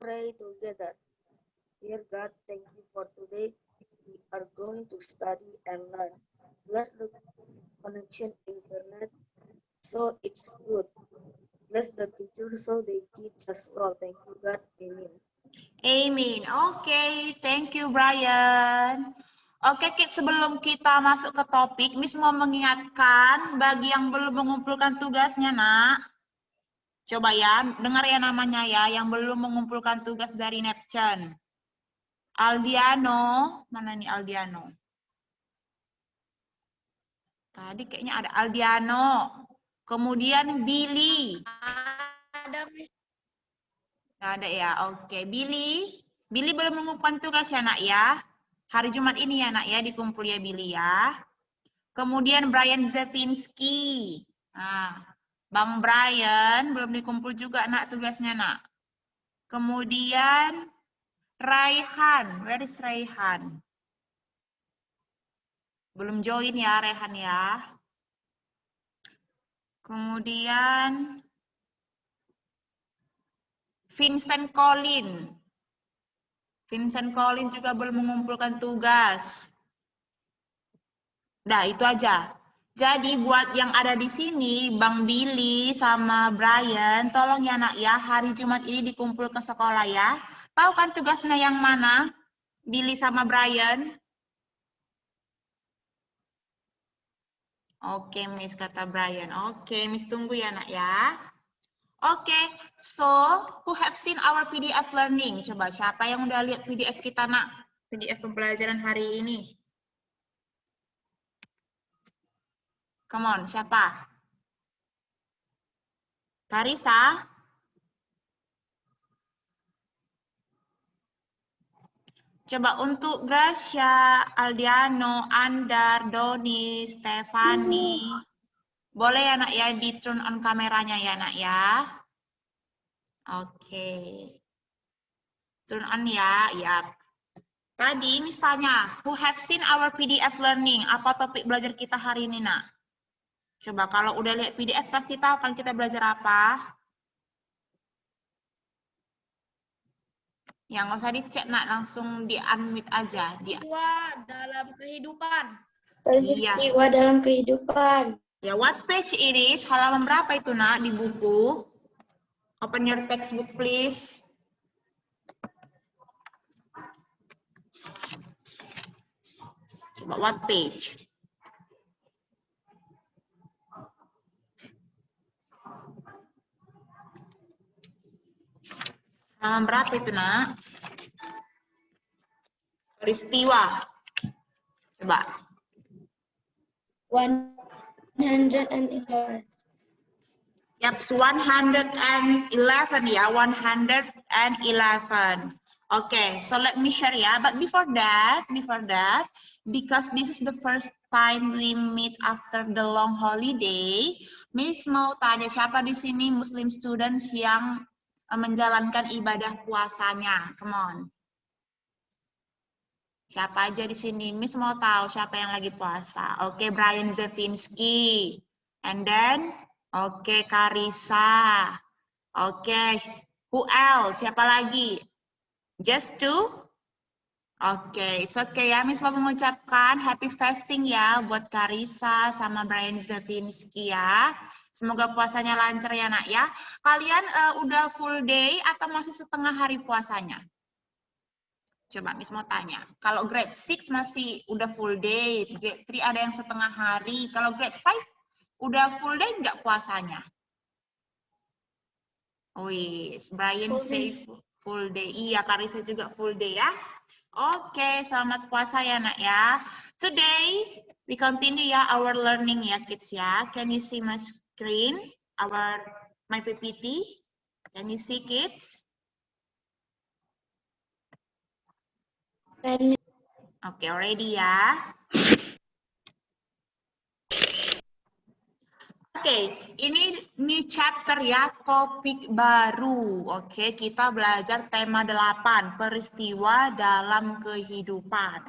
pray together. Dear God, thank you for today. We are going to study and learn. Bless the connection internet so it's good. Bless the teacher so they teach us well. Thank you, God. Amen. Amin. Oke, thank you Brian. Oke, Kit, sebelum kita masuk ke topik, Miss mau mengingatkan bagi yang belum mengumpulkan tugasnya, Nak. Coba ya, dengar ya namanya ya, yang belum mengumpulkan tugas dari Neptune. Aldiano, mana nih Aldiano? Tadi kayaknya ada Aldiano. Kemudian Billy. Ada, Miss. Nggak ada ya, oke. Billy belum mengumpulkan tugas ya, Nak ya. Hari Jumat ini ya, Nak ya, dikumpul ya Billy ya. Kemudian Brian Zevinski. Nah, Bang Brian belum dikumpul juga, Nak, tugasnya, Nak. Kemudian Raihan. Where is Raihan? Belum join ya, Raihan ya. Kemudian Vincent Colin. Vincent Colin juga belum mengumpulkan tugas. Nah, itu aja. Jadi buat yang ada di sini, Bang Billy sama Brian, tolong ya Nak ya, hari Jumat ini dikumpul ke sekolah ya. Tahu kan tugasnya yang mana? Billy sama Brian? Oke, Miss, kata Brian. Oke, Miss tunggu ya Nak ya. Oke, so who have seen our PDF learning? Coba siapa yang udah lihat PDF kita Nak? PDF pembelajaran hari ini. Come on, siapa? Karisa? Coba untuk Gracia, Aldiano, Andar, Doni, Stefani. Boleh ya Nak ya, di turn on kameranya ya Nak ya. Oke. Turn on ya, ya. Tadi Miss tanya, who have seen our PDF learning? Apa topik belajar kita hari ini Nak? Coba kalau udah lihat PDF pasti tahu kan kita belajar apa? Yang nggak usah dicek Nak, langsung di unmute aja. Peristiwa dalam kehidupan. Peristiwa dalam kehidupan. Ya, what page it is? Halaman berapa itu Nak di buku? Open your textbook please. Coba what page? Halaman berapa itu Nak? Peristiwa. Coba. 111. Yap, 111 ya, 111. Okay, so let me share ya. But before that, because this is the first time we meet after the long holiday, Miss mau tanya siapa di sini Muslim students yang menjalankan ibadah puasanya? Come on. Siapa aja di sini? Miss mau tahu siapa yang lagi puasa. Oke, Brian Zevinski. And then, oke, Karisa. Oke, who else? Siapa lagi? Just two? Oke, it's okay ya. Miss mau mengucapkan happy fasting ya buat Karisa sama Brian Zevinski ya. Semoga puasanya lancar ya Nak ya. Kalian udah full day atau masih setengah hari puasanya? Coba Miss mau tanya, kalau grade 6 masih udah full day, grade 3 ada yang setengah hari, kalau grade 5 udah full day nggak puasanya? Wih, Brian say full day. Iya, Karisa juga full day ya. Oke, selamat puasa ya Nak ya. Today, we continue ya our learning ya kids ya. Can you see my screen, my PPT? Can you see kids? Oke, ready ya. Oke, ini new chapter ya, topik baru. Oke, kita belajar tema 8, peristiwa dalam kehidupan.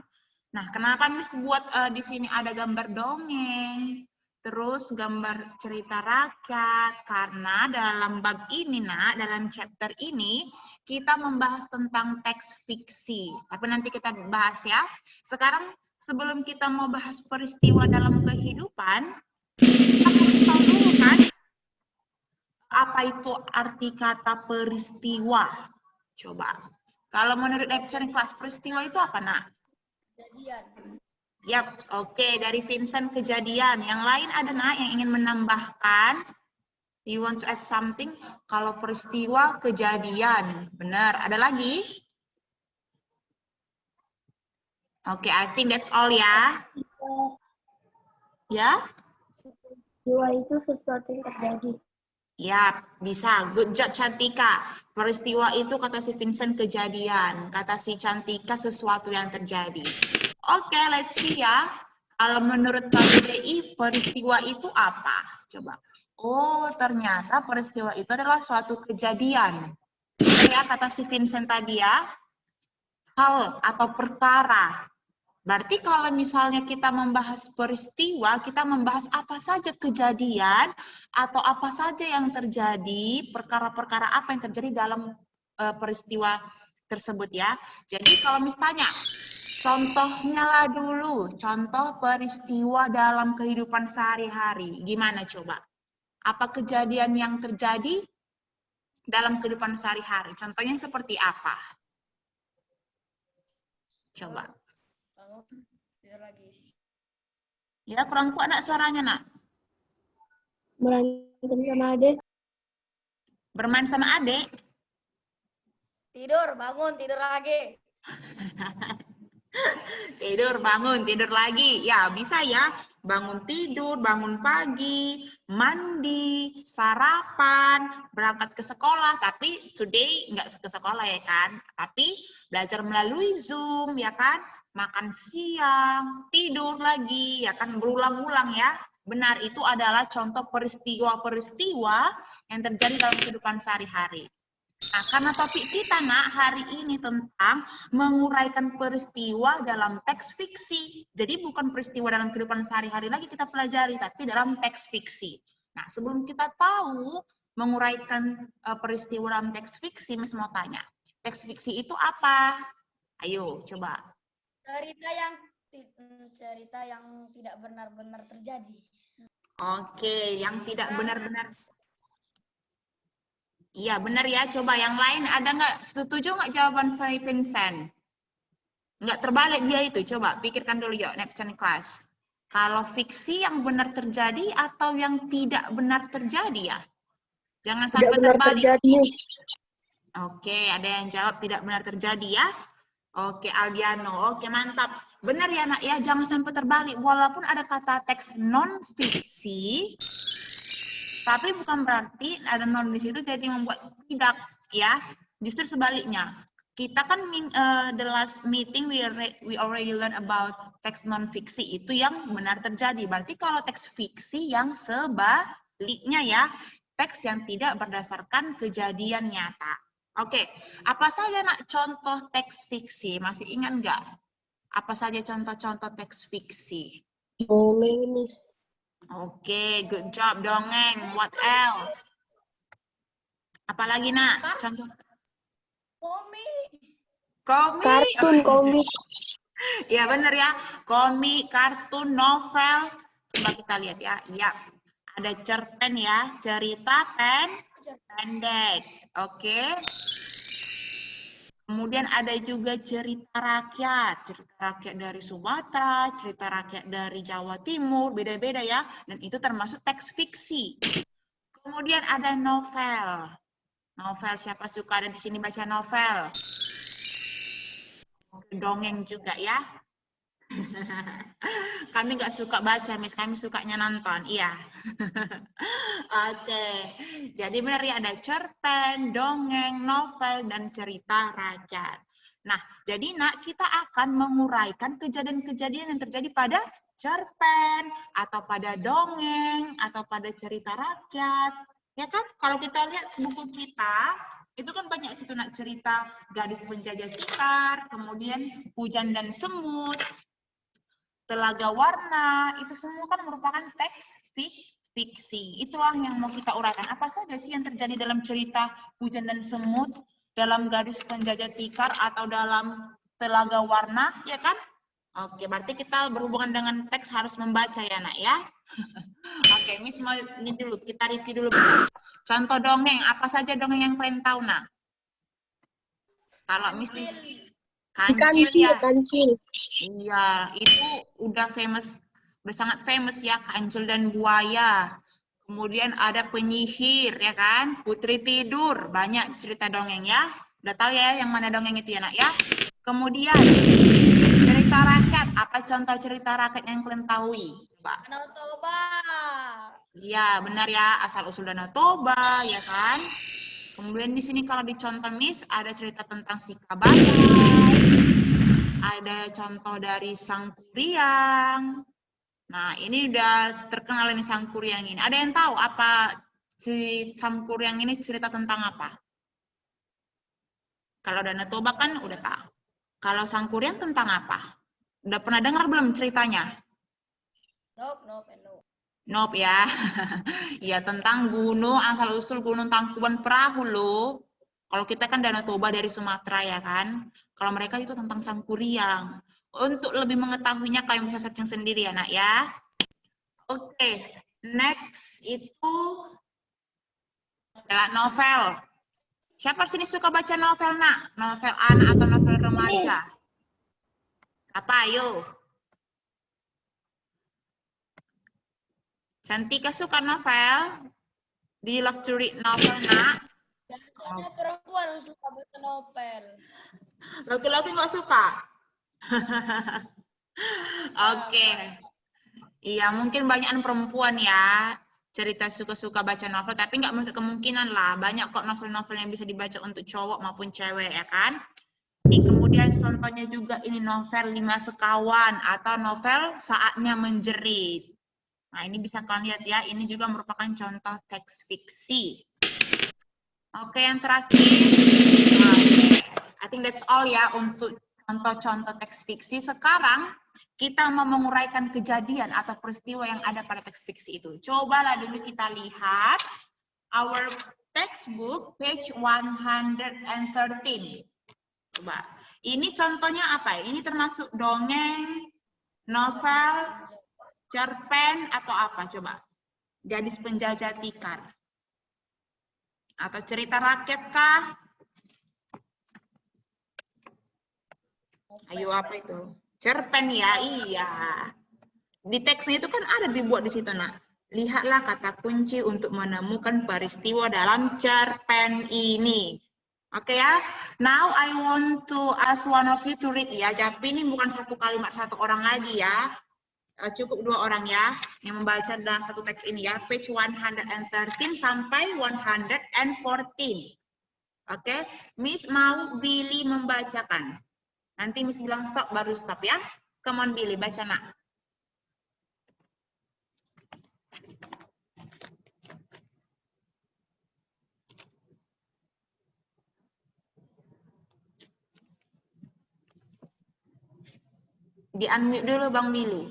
Nah, kenapa Miss buat di sini ada gambar dongeng, terus gambar cerita rakyat? Karena dalam bab ini, Nak, dalam chapter ini, kita membahas tentang teks fiksi. Tapi nanti kita bahas ya. Sekarang sebelum kita mau bahas peristiwa dalam kehidupan, kita harus tahu dulu kan apa itu arti kata peristiwa. Coba. Kalau menurut lecture kelas, peristiwa itu apa, Nak? Kejadian. Yap, oke. Dari Vincent kejadian. Yang lain ada, Nak, yang ingin menambahkan? You want to add something? Kalau peristiwa kejadian. Benar. Ada lagi? Oke, I think that's all ya. Ya? Peristiwa itu sesuatu yang terjadi. Ya, bisa. Good job, Cantika. Peristiwa itu kata si Vincent kejadian. Kata si Cantika sesuatu yang terjadi. Oke, let's see ya. Kalau menurut KBBI, peristiwa itu apa? Coba. Oh, ternyata peristiwa itu adalah suatu kejadian. Ya, kata si Vincent tadi ya. Hal atau perkara. Berarti kalau misalnya kita membahas peristiwa, kita membahas apa saja kejadian atau apa saja yang terjadi, perkara-perkara apa yang terjadi dalam peristiwa tersebut ya. Jadi kalau misalnya, contohnya lah dulu, contoh peristiwa dalam kehidupan sehari-hari. Gimana coba? Apa kejadian yang terjadi dalam kehidupan sehari-hari? Contohnya seperti apa? Coba. Bangun, tidur lagi. Ya, kurang kuat nak suaranya, Nak. Berantem sama adik. Bermain sama adik. Tidur, bangun, tidur lagi. Tidur, bangun, tidur lagi. Ya, bisa ya. Bangun tidur, bangun pagi, mandi, sarapan, berangkat ke sekolah. Tapi today nggak ke sekolah ya kan. Tapi belajar melalui Zoom ya kan. Makan siang, tidur lagi ya kan. Berulang-ulang ya. Benar, itu adalah contoh peristiwa-peristiwa yang terjadi dalam kehidupan sehari-hari. Nah, karena topik kita, Nak, hari ini tentang menguraikan peristiwa dalam teks fiksi. Jadi bukan peristiwa dalam kehidupan sehari-hari lagi kita pelajari, tapi dalam teks fiksi. Nah, sebelum kita tahu menguraikan peristiwa dalam teks fiksi, Miss mau tanya, teks fiksi itu apa? Ayo, coba. Cerita yang tidak benar-benar terjadi. Oke, yang tidak benar-benar. Iya, benar ya. Coba yang lain ada nggak? Setuju nggak jawaban saya Vincent? Nggak terbalik dia itu. Coba pikirkan dulu yuk, next class. Kalau fiksi yang benar terjadi atau yang tidak benar terjadi ya? Jangan sampai terbalik. Terjadi. Oke, ada yang jawab tidak benar terjadi ya? Oke, Aldiano. Oke, mantap. Benar ya, Nak ya. Jangan sampai terbalik. Walaupun ada kata teks non-fiksi, tapi bukan berarti ada non di situ jadi membuat tidak ya. Justru sebaliknya. Kita kan the last meeting we already learn about teks non fiksi itu yang benar terjadi. Berarti kalau teks fiksi yang sebaliknya ya, teks yang tidak berdasarkan kejadian nyata. Oke, apa saja Nak contoh teks fiksi? Masih ingat nggak? Apa saja contoh-contoh teks fiksi? Dongeng. Oke, good job dongeng. What else? Apalagi Nak? Contoh Komik. Kartun, komik. Ya benar ya. Komik, kartun, novel. Coba kita lihat ya. Ya, ada cerpen ya. Cerita pendek. Oke. Kemudian ada juga cerita rakyat dari Sumatera, cerita rakyat dari Jawa Timur, beda-beda ya. Dan itu termasuk teks fiksi. Kemudian ada novel. Novel, siapa suka ada di sini baca novel? Dongeng juga ya. Kami nggak suka baca, Miss. Kami sukanya nonton. Iya. Oke. Jadi benar ya, ada cerpen, dongeng, novel, dan cerita rakyat. Nah, jadi Nak, kita akan menguraikan kejadian-kejadian yang terjadi pada cerpen, atau pada dongeng, atau pada cerita rakyat. Ya kan? Kalau kita lihat buku kita, itu kan banyak situ Nak cerita gadis penjajah Sekar, kemudian Hujan dan Semut, Telaga Warna, itu semua kan merupakan teks fiksi. Itulah yang mau kita uraikan. Apa saja sih yang terjadi dalam cerita Hujan dan Semut? dalam garis penjajah tikar atau dalam telaga warna, ya kan? Oke, berarti kita berhubungan dengan teks harus membaca ya, Nak ya. Oke, Miss mau ini dulu, kita review dulu bentar. Contoh dongeng, apa saja dongeng yang kalian tahu, Nak? Kalau Miss Kancil ya. Kancil. Iya, itu udah famous, udah sangat famous ya, Kancil dan Buaya. Kemudian ada Penyihir, ya kan? Putri Tidur, banyak cerita dongeng ya. Udah tahu ya yang mana dongeng itu ya, Nak ya? Kemudian, cerita rakyat, apa contoh cerita rakyat yang kalian tahu? Coba. Danau Toba. Iya, benar ya, asal-usul Danau Toba, ya kan? Kemudian di sini kalau dicontoh Miss, ada cerita tentang si Kabayan, ada contoh dari Sang Kuryang. Nah, ini udah terkenal ini Sang Kuryang ini. Ada yang tahu apa si Sang Kuryang ini cerita tentang apa? Kalau Danau Toba kan udah tahu. Kalau Sang Kuryang tentang apa? Udah pernah dengar belum ceritanya? Nope, nope, and no. Nope ya. Ya tentang gunung, asal-usul Gunung Tangkuban Perahu loh. Kalau kita kan Danau Toba dari Sumatera ya kan. Kalau mereka itu tentang Sang Kuryang. Untuk lebih mengetahuinya kalian bisa searching sendiri ya, Nak ya. Oke, next itu adalah novel. Siapa sini suka baca novel, Nak? Novel anak atau novel remaja? Apa, ayo? Cantika suka novel? Do you love to read novel, Nak? Biasanya perempuan yang suka baca novel. Laki-laki nggak suka? Oke. Iya, mungkin banyakan perempuan ya. Cerita suka-suka baca novel, tapi nggak menutup kemungkinan lah. Banyak kok novel-novel yang bisa dibaca untuk cowok maupun cewek, ya kan? Nih, kemudian contohnya juga ini novel 5 Sekawan atau novel Saatnya Menjerit. Nah, ini bisa kalian lihat ya, ini juga merupakan contoh teks fiksi. Oke, yang terakhir. Oke, I think that's all ya untuk contoh-contoh teks fiksi. Sekarang kita mau menguraikan kejadian atau peristiwa yang ada pada teks fiksi itu. Cobalah dulu kita lihat our textbook page 113. Coba. Ini contohnya apa? Ini termasuk dongeng, novel, cerpen atau apa? Coba. Gadis Penjajah Tikar. Atau cerita rakyat kah? Ayo apa itu? Cerpen ya, iya. Di teksnya itu kan ada dibuat di situ, Nak. Lihatlah kata kunci untuk menemukan peristiwa dalam cerpen ini. Oke ya. Now I want to ask one of you to read ya. Tapi ini bukan satu kalimat satu orang lagi ya. Cukup 2 orang ya yang membaca dalam satu teks ini ya. Page 113 sampai 114. Oke, Miss mau Billy membacakan. Nanti Miss bilang stop baru stop ya. Come on Billy, baca Nak. Di-unmute dulu Bang Billy.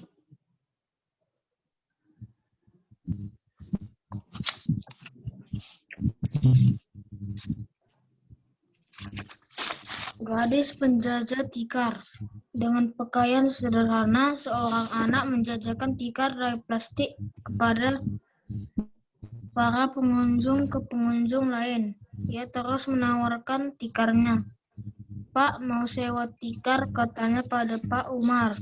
Gadis penjajah tikar. Dengan pakaian sederhana, seorang anak menjajakan tikar dari plastik kepada para pengunjung ke pengunjung lain. Ia terus menawarkan tikarnya. Pak, mau sewa tikar, katanya pada Pak Umar.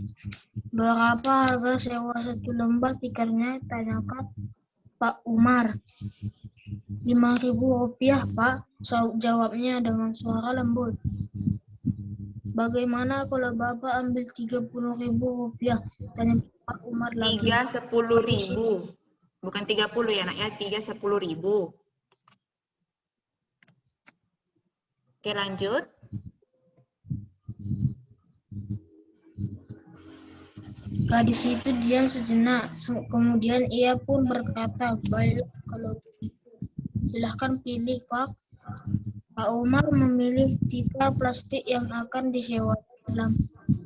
Berapa harga sewa 1 lembar tikarnya, tanyakan Pak Umar. 5.000 rupiah, Pak, jawabnya dengan suara lembut. Bagaimana kalau Bapak ambil 30.000 rupiah? Tanya Pak Umar lagi. 10.000. Bukan 30 ya, Nak ya. 10.000. Oke, lanjut. Gadis itu diam sejenak. Kemudian ia pun berkata, baiklah kalau begitu. Silahkan pilih, Pak. Pak Umar memilih tikar plastik yang akan disewa.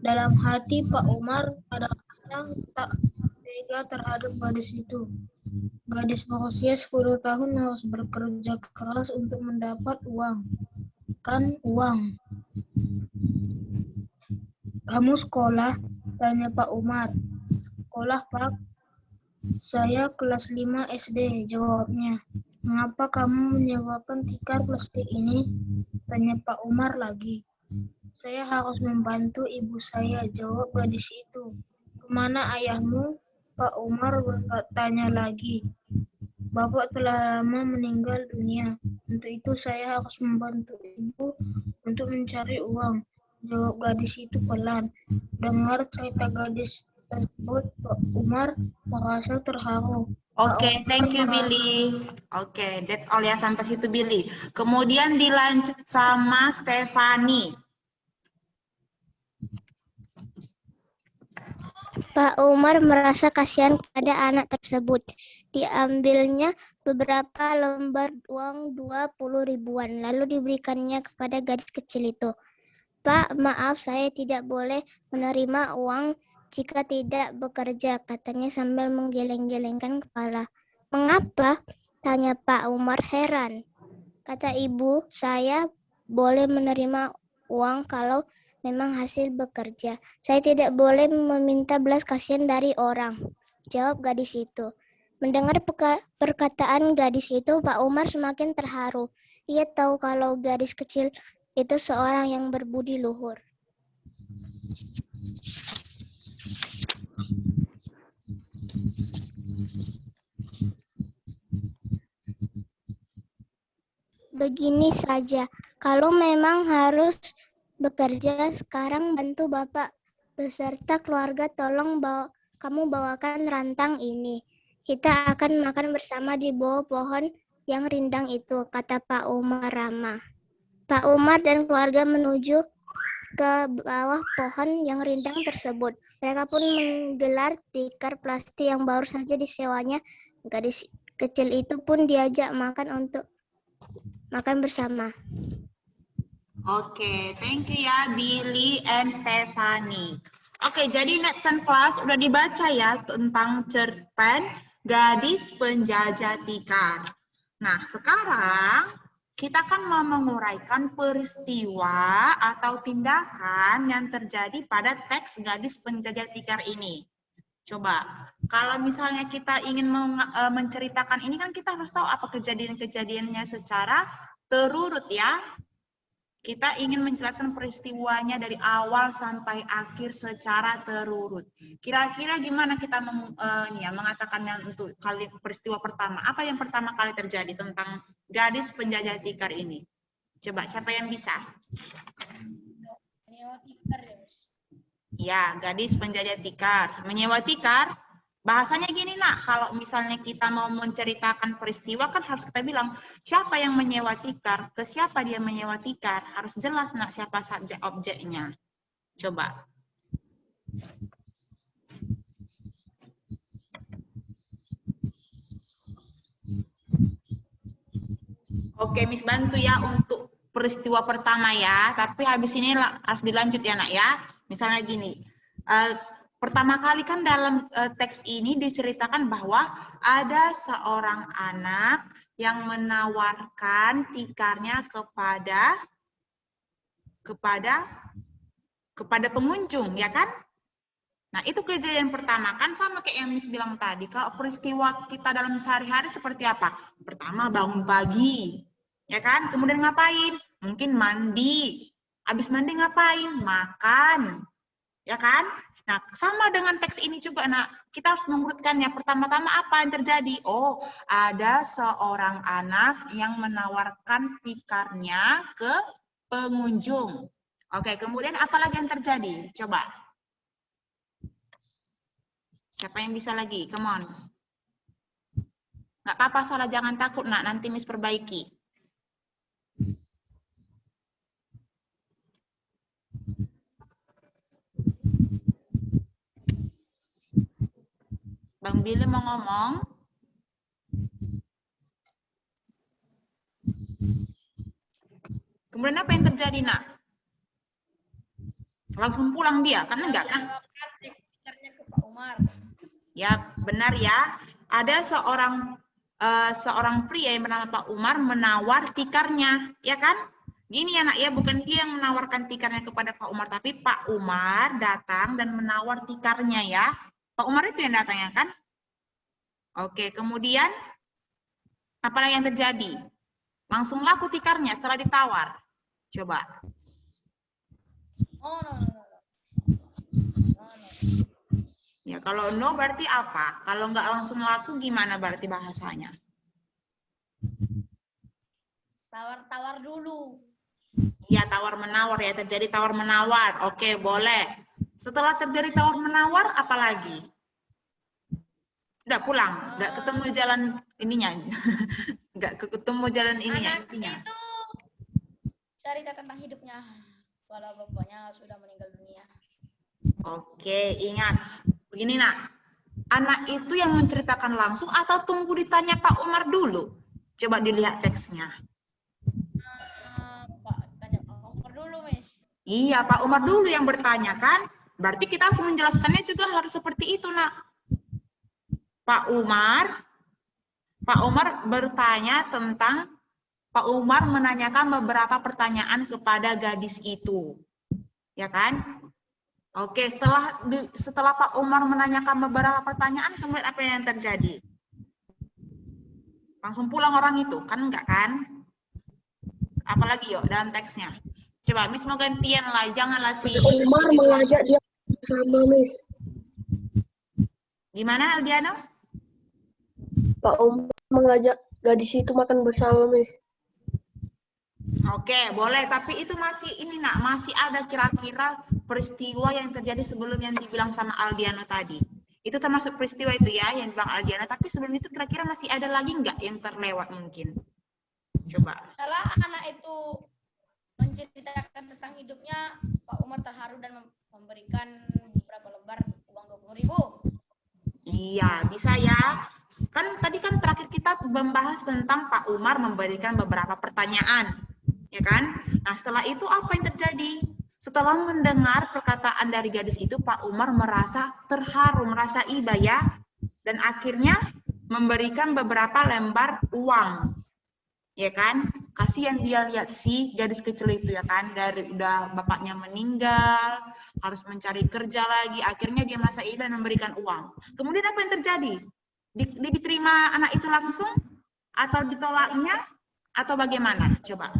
Dalam hati Pak Umar ada rasa tak tega terhadap gadis itu. Gadis berusia 10 tahun harus bekerja keras untuk mendapat uang. menunjukkan uang. Kamu sekolah? Tanya Pak Umar. Sekolah, Pak. Saya kelas 5 SD, jawabnya. Mengapa kamu menyewakan tikar plastik ini? Tanya Pak Umar lagi. Saya harus membantu ibu saya, jawab gadis itu. Kemana ayahmu? Pak Umar bertanya lagi. Bapak telah lama meninggal dunia. Untuk itu saya harus membantu ibu untuk mencari uang, jawab gadis itu pelan. Dengar cerita gadis tersebut, Pak Umar merasa terharu. Oke, thank you Billy. Oke, that's all ya sampai situ Billy. Kemudian dilanjut sama Stefani. Pak Umar merasa kasihan kepada anak tersebut. Diambilnya beberapa lembar uang 20 ribuan, lalu diberikannya kepada gadis kecil itu. Pak, maaf saya tidak boleh menerima uang jika tidak bekerja, katanya sambil menggeleng-gelengkan kepala. Mengapa? Tanya Pak Umar heran. Kata ibu, saya boleh menerima uang kalau memang hasil bekerja. Saya tidak boleh meminta belas kasihan dari orang, jawab gadis itu. Mendengar perkataan gadis itu, Pak Umar semakin terharu. Ia tahu kalau gadis kecil itu seorang yang berbudi luhur. Begini saja, kalau memang harus bekerja sekarang, bantu Bapak beserta keluarga, tolong kamu bawakan rantang ini. Kita akan makan bersama di bawah pohon yang rindang itu, kata Pak Umar ramah. Pak Umar dan keluarga menuju ke bawah pohon yang rindang tersebut. Mereka pun menggelar tikar plastik yang baru saja disewanya. Gadis kecil itu pun diajak makan untuk makan bersama. Oke, thank you ya Billy and Stefani. Oke, jadi Netsen kelas udah dibaca ya tentang cerpen Gadis Penjajah Tikar. Nah, sekarang kita kan mau menguraikan peristiwa atau tindakan yang terjadi pada teks Gadis Penjajah Tikar ini. Coba, kalau misalnya kita ingin menceritakan ini kan kita harus tahu apa kejadian-kejadiannya secara terurut ya. Kita ingin menjelaskan peristiwanya dari awal sampai akhir secara terurut. Kira-kira gimana kita mengatakannya untuk kali peristiwa pertama? Apa yang pertama kali terjadi tentang Gadis Penjajah Tikar ini? Coba, siapa yang bisa? Ya, Gadis Penjajah Tikar. Menyewa tikar, bahasanya gini nak, kalau misalnya kita mau menceritakan peristiwa kan harus kita bilang, siapa yang menyewa tikar, ke siapa dia menyewa tikar, harus jelas nak siapa subjek objeknya. Coba. Oke, Miss bantu ya untuk peristiwa pertama ya, tapi habis ini harus dilanjut ya nak ya. Misalnya gini, pertama kali kan dalam teks ini diceritakan bahwa ada seorang anak yang menawarkan tikarnya kepada pengunjung, ya kan? Nah, itu kejadian pertama kan sama kayak yang Miss bilang tadi. Kalau peristiwa kita dalam sehari-hari seperti apa? Pertama bangun pagi, ya kan? Kemudian ngapain? Mungkin mandi. Habis mandi ngapain? Makan, ya kan? Nah, sama dengan teks ini juga, nah, kita harus mengurutkannya. Pertama-tama apa yang terjadi? Oh, ada seorang anak yang menawarkan tikarnya ke pengunjung. Oke, kemudian apa lagi yang terjadi? Coba. Siapa yang bisa lagi? Come on. Nggak apa-apa, salah jangan takut, nak. Nanti Miss perbaiki. Bang Billy mau ngomong. Kemudian apa yang terjadi, nak? Langsung pulang dia, kan enggak kan? Ya, benar ya. Ada seorang pria yang bernama Pak Umar menawar tikarnya, ya kan? Gini ya nak ya, bukan dia yang menawarkan tikarnya kepada Pak Umar, tapi Pak Umar datang dan menawar tikarnya ya. Pak Umar itu yang datang ya kan? Oke, kemudian apa lagi yang terjadi? Langsung laku tikarnya setelah ditawar. Coba. Oh, no. Ya, kalau no berarti apa? Kalau nggak langsung laku gimana berarti bahasanya? Tawar-tawar dulu. Iya, tawar-menawar ya, terjadi tawar-menawar. Oke, boleh. Setelah terjadi tawar-menawar, apa lagi? Udah pulang, nggak ketemu jalan ininya. Nggak ketemu jalan ininya, Anak intinya. itu cerita tentang hidupnya setelah bapaknya sudah meninggal dunia. Oke, ingat. Begini nak, anak itu yang menceritakan langsung atau tunggu ditanya Pak Umar dulu? Coba dilihat teksnya. Pak, tanya Pak Umar dulu, Miss. Iya, Pak Umar dulu yang bertanya kan? Berarti kita harus menjelaskannya juga harus seperti itu nak. Pak Umar bertanya tentang, Pak Umar menanyakan beberapa pertanyaan kepada gadis itu. Ya kan? Oke, setelah Pak Umar menanyakan beberapa pertanyaan, kemudian apa yang terjadi? Langsung pulang orang itu, kan enggak kan? Apalagi yuk dalam teksnya. Coba Miss mau gantian lah, janganlah si Umar mengajak dia bersama, Miss. Gimana Aldiano? Pak Umar mengajak gadis itu makan bersama, Miss. Oke, boleh. Tapi itu masih ini nak, masih ada kira-kira peristiwa yang terjadi sebelum yang dibilang sama Aldiano tadi. Itu termasuk peristiwa itu ya yang dibilang Aldiano. Tapi sebelum itu kira-kira masih ada lagi nggak yang terlewat mungkin? Coba. Setelah anak itu menceritakan tentang hidupnya, Pak Umar terharu dan memberikan beberapa lembar uang 20.000. Iya, bisa ya. Kan tadi kan terakhir kita membahas tentang Pak Umar memberikan beberapa pertanyaan. Ya kan? Nah, setelah itu apa yang terjadi? Setelah mendengar perkataan dari gadis itu, Pak Umar merasa terharu, merasa iba ya. Dan akhirnya memberikan beberapa lembar uang. Ya kan? Kasihan dia lihat si gadis kecil itu ya kan, dari udah bapaknya meninggal, harus mencari kerja lagi, akhirnya dia merasa iba dan memberikan uang. Kemudian apa yang terjadi? Diterima anak itu langsung atau ditolaknya atau bagaimana? Coba.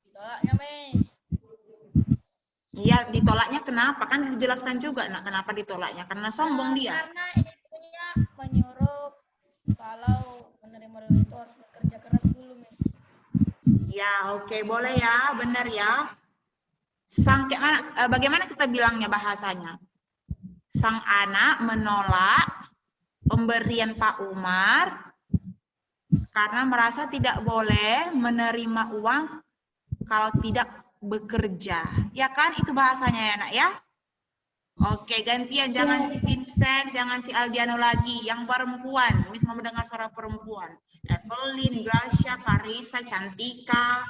Ditolaknya, Miss. Iya, ditolaknya kenapa? Kan dijelaskan juga nak kenapa ditolaknya, karena sombong dia. Karena ibunya menyuruh kalau menerima dulu itu harus bekerja keras dulu, Miss. Ya, oke, boleh ya, benar ya. Bagaimana kita bilangnya bahasanya? Sang anak menolak pemberian Pak Umar karena merasa tidak boleh menerima uang kalau tidak bekerja. Ya kan, itu bahasanya ya nak ya? Oke, gantian. Jangan si Vincent, jangan si Aldiano lagi. Yang perempuan. Miss mau mendengar suara perempuan. Evelyn, Gracia, Carissa, Cantika,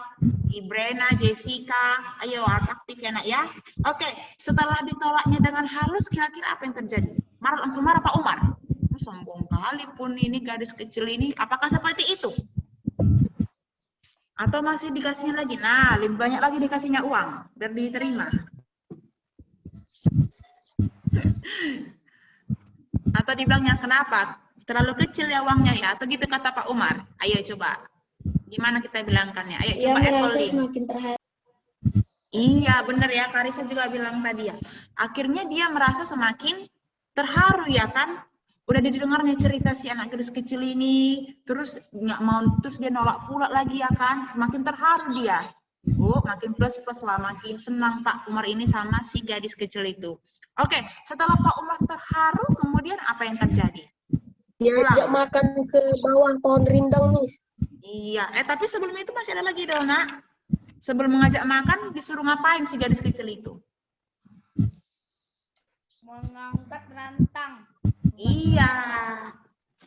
Ibrena, Jessica. Ayo, harus aktif ya nak ya. Oke, setelah ditolaknya dengan halus, kira-kira apa yang terjadi? Langsung marah Pak Umar. Sombong kali pun ini gadis kecil ini. Apakah seperti itu? Atau masih dikasihnya lagi? Nah, lebih banyak lagi dikasihnya uang. Biar diterima. Atau dibilangnya kenapa? Terlalu kecil ya uangnya ya? Atau gitu kata Pak Umar? Ayo coba. Gimana kita bilangkannya? Ayo coba Evelyn. semakin terharu. Iya benar ya, Carissa juga bilang tadi ya. Akhirnya dia merasa semakin terharu ya kan? Udah didengarnya cerita si anak gadis kecil ini, terus nggak mau, terus dia nolak pula lagi ya kan? Semakin terharu dia. Makin plus lah, makin senang Pak Umar ini sama si gadis kecil itu. Oke, setelah Pak Umar terharu, kemudian apa yang terjadi? Dia ajak makan ke bawah pohon rindang, Miss. Iya, tapi sebelum itu masih ada lagi dong, nak. Sebelum mengajak makan, disuruh ngapain si gadis kecil itu? Mengangkat rantang. Iya,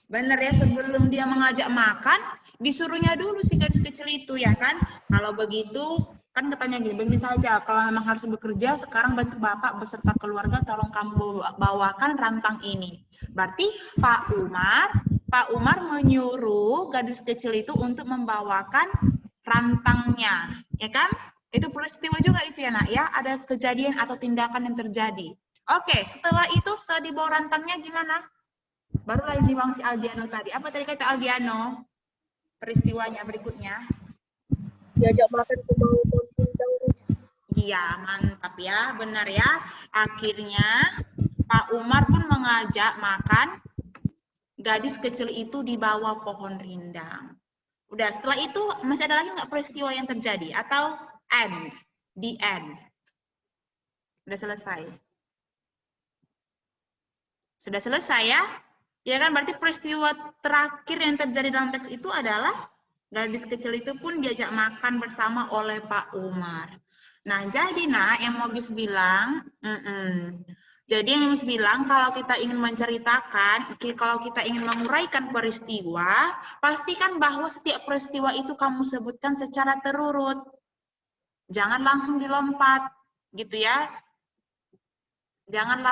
bener ya, sebelum dia mengajak makan, disuruhnya dulu si gadis kecil itu ya kan. Kalau begitu, kan katanya gini, begini saja, kalau memang harus bekerja, sekarang bantu Bapak beserta keluarga, tolong kamu bawakan rantang ini. Berarti Pak Umar menyuruh gadis kecil itu untuk membawakan rantangnya, ya kan? Itu peristiwa juga itu ya nak ya, ada kejadian atau tindakan yang terjadi. Oke, setelah itu, setelah di bawah rantangnya gimana? Baru yang dibilang si Aldiano tadi. Apa tadi kata Aldiano? Peristiwanya berikutnya. Diajak makan ke pohon rindang. Iya, mantap ya, benar ya. Akhirnya Pak Umar pun mengajak makan gadis kecil itu di bawah pohon rindang. Udah, setelah itu masih ada lagi nggak peristiwa yang terjadi? Atau end? The end. Udah selesai. Sudah selesai ya? Ya kan, berarti peristiwa terakhir yang terjadi dalam teks itu adalah gadis kecil itu pun diajak makan bersama oleh Pak Umar. Nah, jadi nak yang mau Gus bilang, jadi yang Gus bilang kalau kita ingin menceritakan, kalau kita ingin menguraikan peristiwa, pastikan bahwa setiap peristiwa itu kamu sebutkan secara terurut. Jangan langsung dilompat, gitu ya. Jangan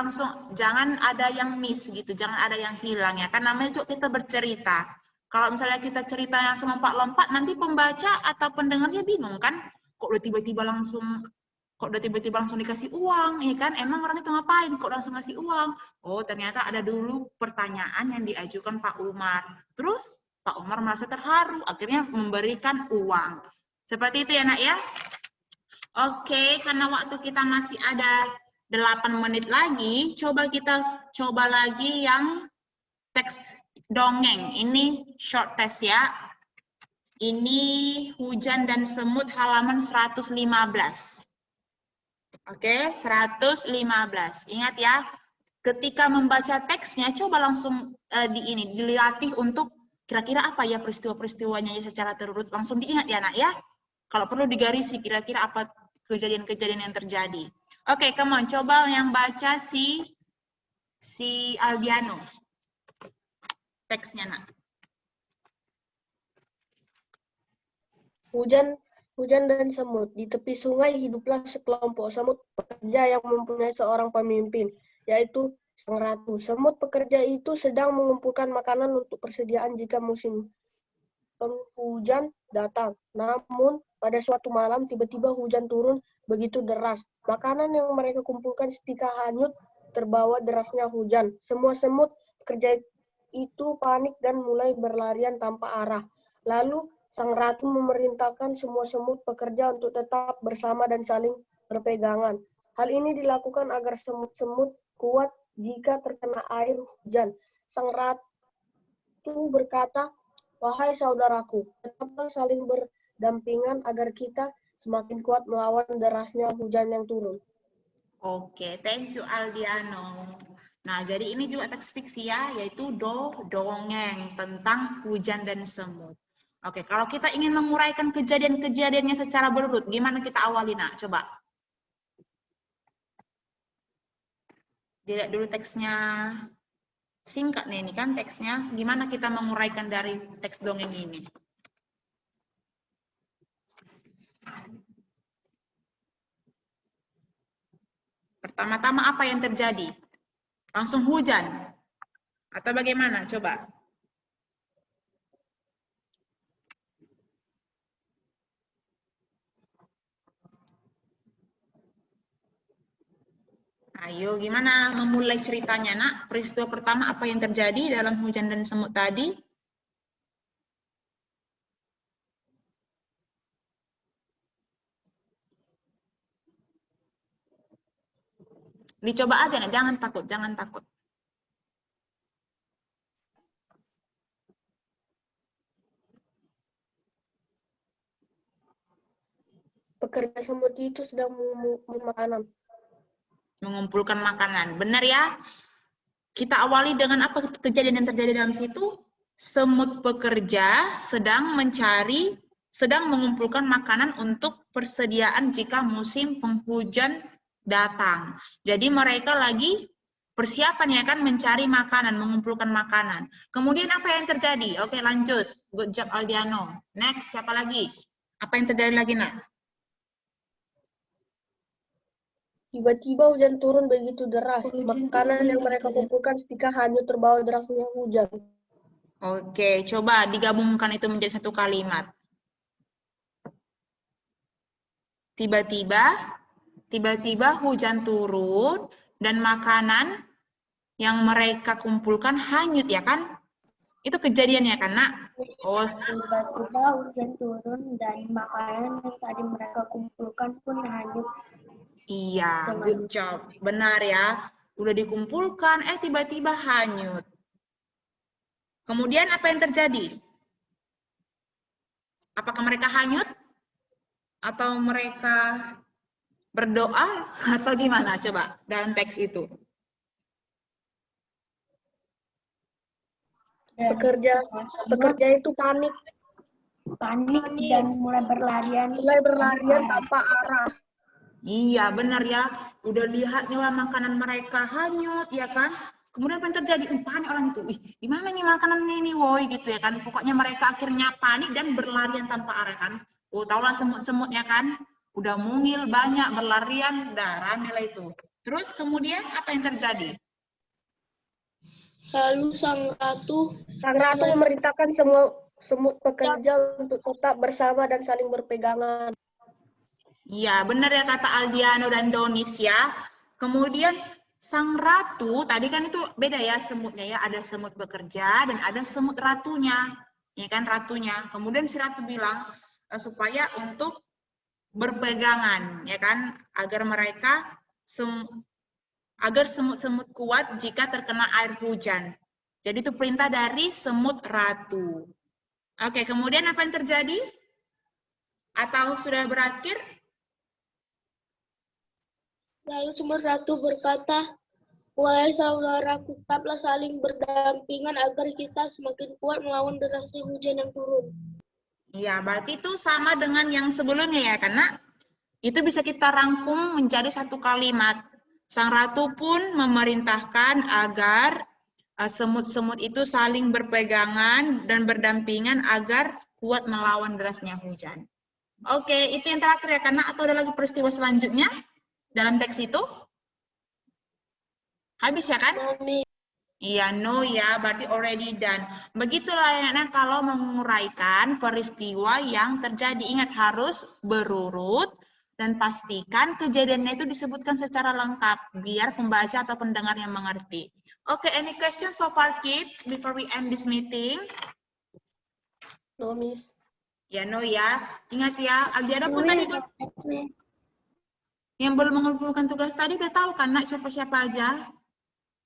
ada yang miss gitu, jangan ada yang hilang ya. Kan namanya juga kita bercerita. Kalau misalnya kita cerita yang lompat-lompat, nanti pembaca atau pendengarnya bingung kan? Kok udah tiba-tiba langsung dikasih uang, ya kan? Emang orang itu ngapain? Kok langsung ngasih uang? Oh, ternyata ada dulu pertanyaan yang diajukan Pak Umar. Terus Pak Umar merasa terharu, akhirnya memberikan uang. Seperti itu ya nak ya? Oke, karena waktu kita masih ada 8 menit lagi, kita coba lagi yang teks dongeng. Ini short test ya. Ini Hujan dan Semut halaman 115. Oke, 115. Ingat ya, ketika membaca teksnya, coba langsung dilatih untuk kira-kira apa ya peristiwa-peristiwanya ya secara terurut. Langsung diingat ya nak ya. Kalau perlu digarisi kira-kira apa kejadian-kejadian yang terjadi. Oke, come on, coba yang baca si Aldiano. Teksnya, nak. Hujan dan semut. Di tepi sungai hiduplah sekelompok semut pekerja yang mempunyai seorang pemimpin, yaitu sang ratu. Semut pekerja itu sedang mengumpulkan makanan untuk persediaan jika musim penghujan datang. Namun, pada suatu malam tiba-tiba hujan turun begitu deras. Makanan yang mereka kumpulkan seketika hanyut terbawa derasnya hujan. Semua semut pekerja itu panik dan mulai berlarian tanpa arah. Lalu, sang ratu memerintahkan semua semut pekerja untuk tetap bersama dan saling berpegangan. Hal ini dilakukan agar semut-semut kuat jika terkena air hujan. Sang ratu berkata, "Wahai saudaraku, tetaplah saling berdampingan agar kita semakin kuat melawan derasnya hujan yang turun." Oke, thank you Aldiano. Nah, jadi ini juga teks fiksi ya, yaitu dongeng tentang hujan dan semut. Oke, kalau kita ingin menguraikan kejadian-kejadiannya secara berurut, gimana kita awali nak? Coba. Dilihat dulu teksnya. Singkat nih, ini kan teksnya. Gimana kita menguraikan dari teks dongeng ini? Pertama-tama apa yang terjadi? Langsung hujan? Atau bagaimana? Coba. Ayo, gimana memulai ceritanya, nak? Peristiwa pertama apa yang terjadi dalam hujan dan semut tadi? Dicoba aja, nak. Jangan takut, jangan takut. Pekerja semut itu sedang Mengumpulkan makanan. Benar ya? Kita awali dengan apa kejadian yang terjadi dalam situ? Semut pekerja sedang mengumpulkan makanan untuk persediaan jika musim penghujan datang. Jadi mereka lagi persiapan ya kan mencari makanan, mengumpulkan makanan. Kemudian apa yang terjadi? Oke, lanjut. Good job Aldiano. Next, siapa lagi? Apa yang terjadi lagi, nak? Tiba-tiba hujan turun begitu deras. Makanan yang mereka kumpulkan seketika hanyut terbawa derasnya hujan. Oke, coba digabungkan itu menjadi satu kalimat. Tiba-tiba hujan turun dan makanan yang mereka kumpulkan hanyut, ya kan? Itu kejadiannya kan, Nak? Oh, Tiba-tiba hujan turun dan makanan yang tadi mereka kumpulkan pun hanyut. iya, good job. Benar ya. Udah dikumpulkan, tiba-tiba hanyut. Kemudian apa yang terjadi? Apakah mereka hanyut? Atau mereka berdoa? Atau gimana? Coba dalam teks itu. Pekerja itu panik Dan mulai berlarian tanpa arah. Iya, benar ya. Udah lihat nih wah, makanan mereka hanyut, ya kan? Kemudian apa yang terjadi? Panik orang itu. Gimana nih makanan ini, woi, gitu ya kan? Pokoknya mereka akhirnya panik dan berlarian tanpa arah kan. Taulah semut-semutnya kan? Udah mungil banyak, berlarian, rame lah itu. Terus kemudian apa yang terjadi? Lalu sang ratu memerintahkan semua semut pekerja untuk tetap bersama dan saling berpegangan. Iya, benar ya kata Aldiano dan Donis ya. Kemudian sang ratu, tadi kan itu beda ya semutnya ya, ada semut bekerja dan ada semut ratunya. Ya kan ratunya. Kemudian si ratu bilang supaya untuk berpegangan, ya kan, agar mereka agar semut-semut kuat jika terkena air hujan. Jadi itu perintah dari semut ratu. Oke, kemudian apa yang terjadi? Atau sudah berakhir? Lalu semut ratu berkata, "Wahai saudaraku, tetaplah saling berdampingan agar kita semakin kuat melawan derasnya hujan yang turun." Iya, berarti itu sama dengan yang sebelumnya ya, karena itu bisa kita rangkum menjadi satu kalimat. Sang ratu pun memerintahkan agar semut-semut itu saling berpegangan dan berdampingan agar kuat melawan derasnya hujan. Oke, itu yang terakhir ya, karena atau ada lagi peristiwa selanjutnya dalam teks itu? Habis ya kan? Iya, no ya, berarti already done. Begitulah ya, kalau menguraikan peristiwa yang terjadi. Ingat, harus berurut dan pastikan kejadiannya itu disebutkan secara lengkap, biar pembaca atau pendengar yang mengerti. Oke, any questions so far, kids, before we end this meeting? No, Miss. Ya, no ya. Ingat ya, Aldiano pun tadi yang belum mengumpulkan tugas tadi udah tahu kan, Nak, siapa-siapa aja?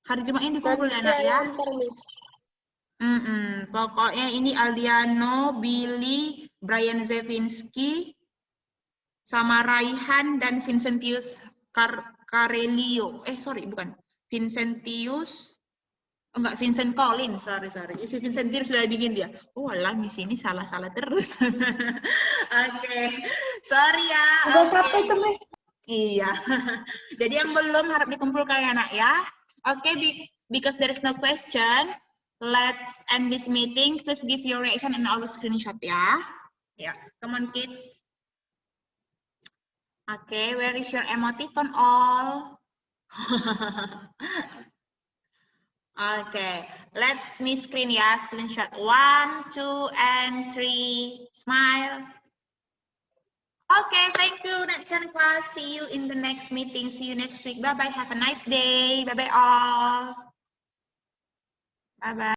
Hari Jumat ini dikumpul ya, Nak, ya? Pokoknya ini Aldiano, Billy, Brian Zevinski, sama Raihan dan Vincentius Carelio. Bukan. Vincent Collins, sorry. Si Vincentius sudah dingin dia. Oh, alah, di sini salah-salah terus. Oke. Sorry ya. Udah sampai tuh, Mas. Iya. Jadi yang belum harap dikumpulkan ya, Nak, ya. Oke, because there is no question, let's end this meeting. Please give your reaction and all the screenshot ya. Ya, come on kids. Oke, where is your emoticon all? Oke, let me screen ya, screenshot 1, 2, and 3. Smile. Okay, thank you, next class. See you in the next meeting. See you next week. Bye-bye. Have a nice day. Bye-bye all. Bye-bye.